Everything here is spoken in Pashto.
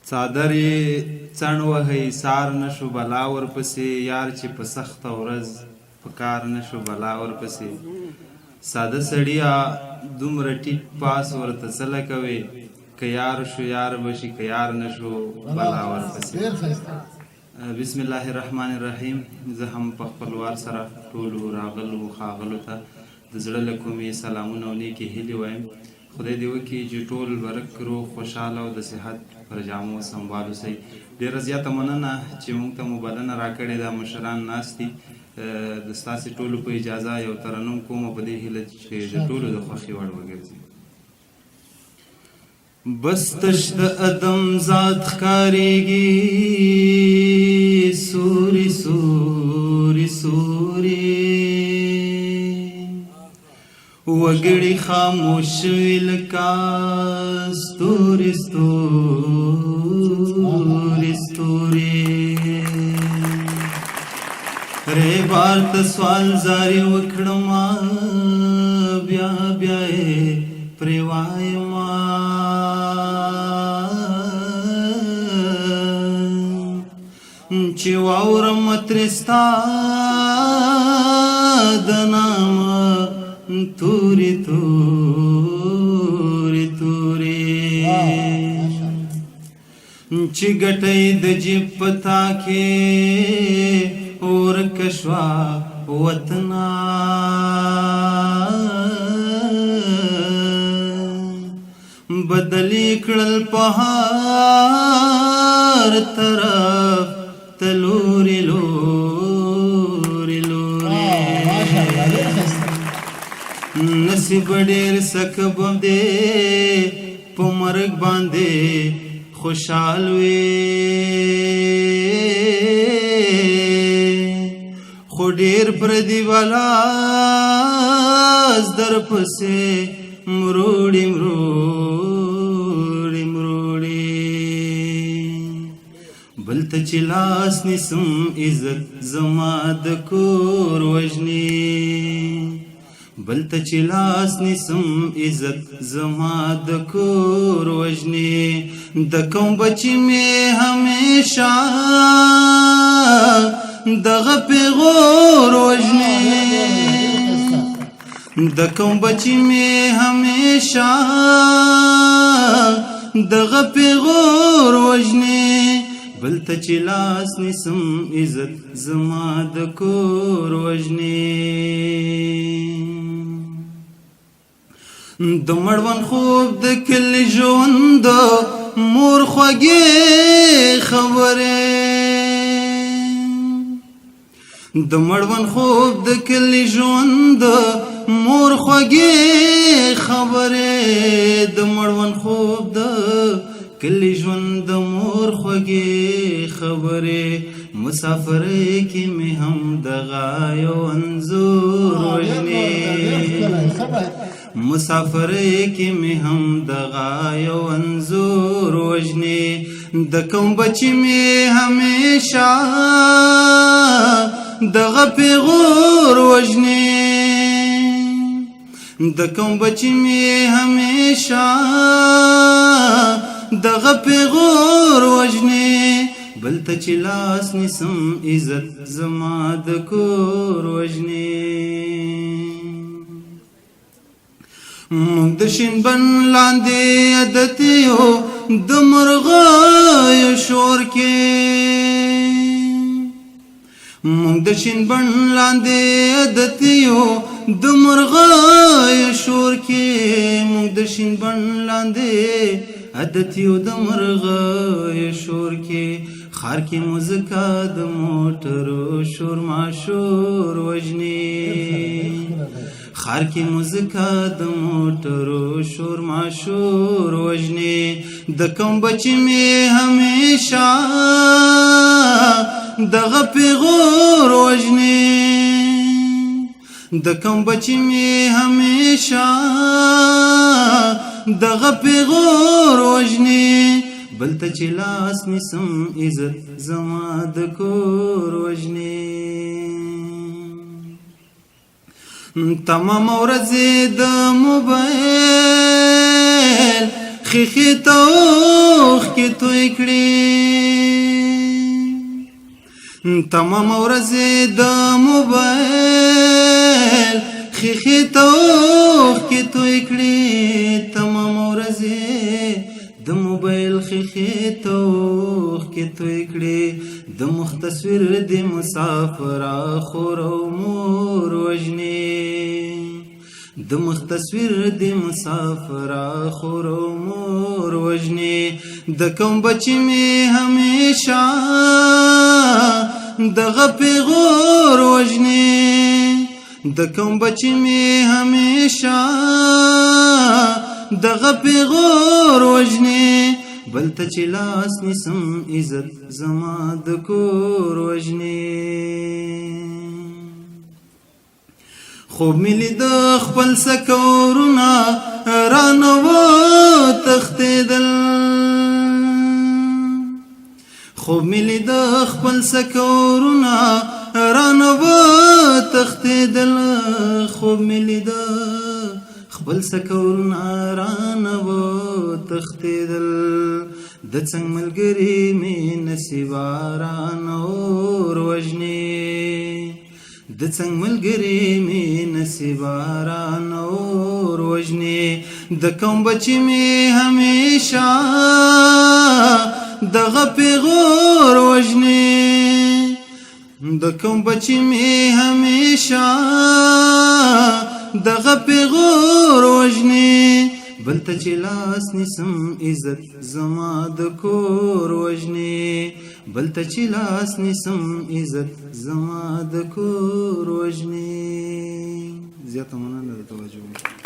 څادر یې څڼ وهی سار نه شو بلا ورپسې یار چې په سخته ورځ په کار نه شو بلا ورپسې ساده سړیه دومره ټیټ پاس ورته څه لکوې که یار شو یار به شي که یار نه شو بلا ورپسې بسم الله الرحمن الرحیم زه هم په خپل وار سره ټولو راغلو ښاغلو ته د زړه له کومې سلامونه او نیکې هیلې وایم خدای دې وکړي چې ټول برک روغ خوشحاله او د صحت پر جامو سنبال اوسئ ډېره زیاته مننه چې موږ ته مو بلنه راکړې ده مشران ناست دي د ستاسې ټولو په اجازه یو ترنم کوم په دې هیله چې د ټولو د خوښې وړ وګرځي بس تش د ادم ذات ښکارېږي سوري سوري سوري وګړي خاموش وي لکه ستوري ستوري ستوري ری بار ته سوال زاري وکړما بیا بیا یې پرې وایما چې واورم ترې ستا د نامه توري توري توري چې ګټۍ د جیب پتا کې ورکه شوه وطنه بدلې کړل په هر طرف ته لوري لوري لوري نصیب ډېر سکب دی په مرګ باندې خوشحال وي خو ډېر پردي ولاس در پسې مروړي مروړي مروړي بل ته چې لاس نیسم عزت زما د کور وژني بل ته چې لاس نیسم عزت زما د کور وژني د کوم بچي مې همیشه دغه پیغور وژني د کوم بچي مې همیشه دغه پیغور وژني بل ته چې لاس نیسم عزت زما د کور وژني د مړوند خوب د کلي ژوند مور خوږې خبرې د مړوند خوب د کلي ژوند مور خوږې خبرې د مړوند خوب د کلي ژوند د مور خوږې خبرې مسافرۍ کې مې هم دغه یو انځور وژني مسافرۍ کې مې هم دغه یو انځور وژني د کوم بچي مې همیشه دغه پیغور وژني د کوم بچي مې همیشه دغه پیغور وژني بل ته چې لاس نیسم عزت زما د کور وژني موږ د شینبن لاندې عادت یو د مرغیو شور کې موږ د شینبن لاندې عادت یو د مرغیو شور کې موږ د شینبن لاندې عادت یو د مرغیو شور کې خار کې موزیکا د موټرو شور ماشور وژني خار کې موزیکا د موټرو شور ماشور وژني د کوم بچي مې همیشه دغه پیغور وژني د کوم بچي مې همیشه دغه پیغور وژني بل ته چې لاس نیسم عزت زما د کور وژني تمام ورځې د موبایل خیخې ته اوښکې توی کړې تمام ورځې د موبایل خیخې ته اوښکې توی کړې تمام ورځې د موبایل خیخې ته اوښکې توی کړې د مخ تصویر د مسافره خور او مور وژنې د مخ تصویر د مسافره خور او مور وژنې د کوم بچی مې همیشه دغه پیغور وژنې د کوم بچی مې همیشه دغه پیغور وژنې بل ته چې لاس نیسم عزت زما د کور وژنې خوب مې لیده خپل سکورونه رانه وتښتېدل خوب مې لیده خپل سکورونه رانه وتښتېدل خوب مې لیده خپل سکورونه رانه وتښتېدل د څنګ ملګري مې نصیبه رانه اور وژنې د څنګ ملګري مې نصیبه رانه اور وژنې د کوم بچی مې همیشه دغه پیغور وژنې د کوم بچی مې همیشه دغه پیغور وژنې بل ته چې لاس نیسم عزت زما د کور وژنې بل ته چې لاس نیسم عزت زما د کور وژنې زیاته مننه د توجه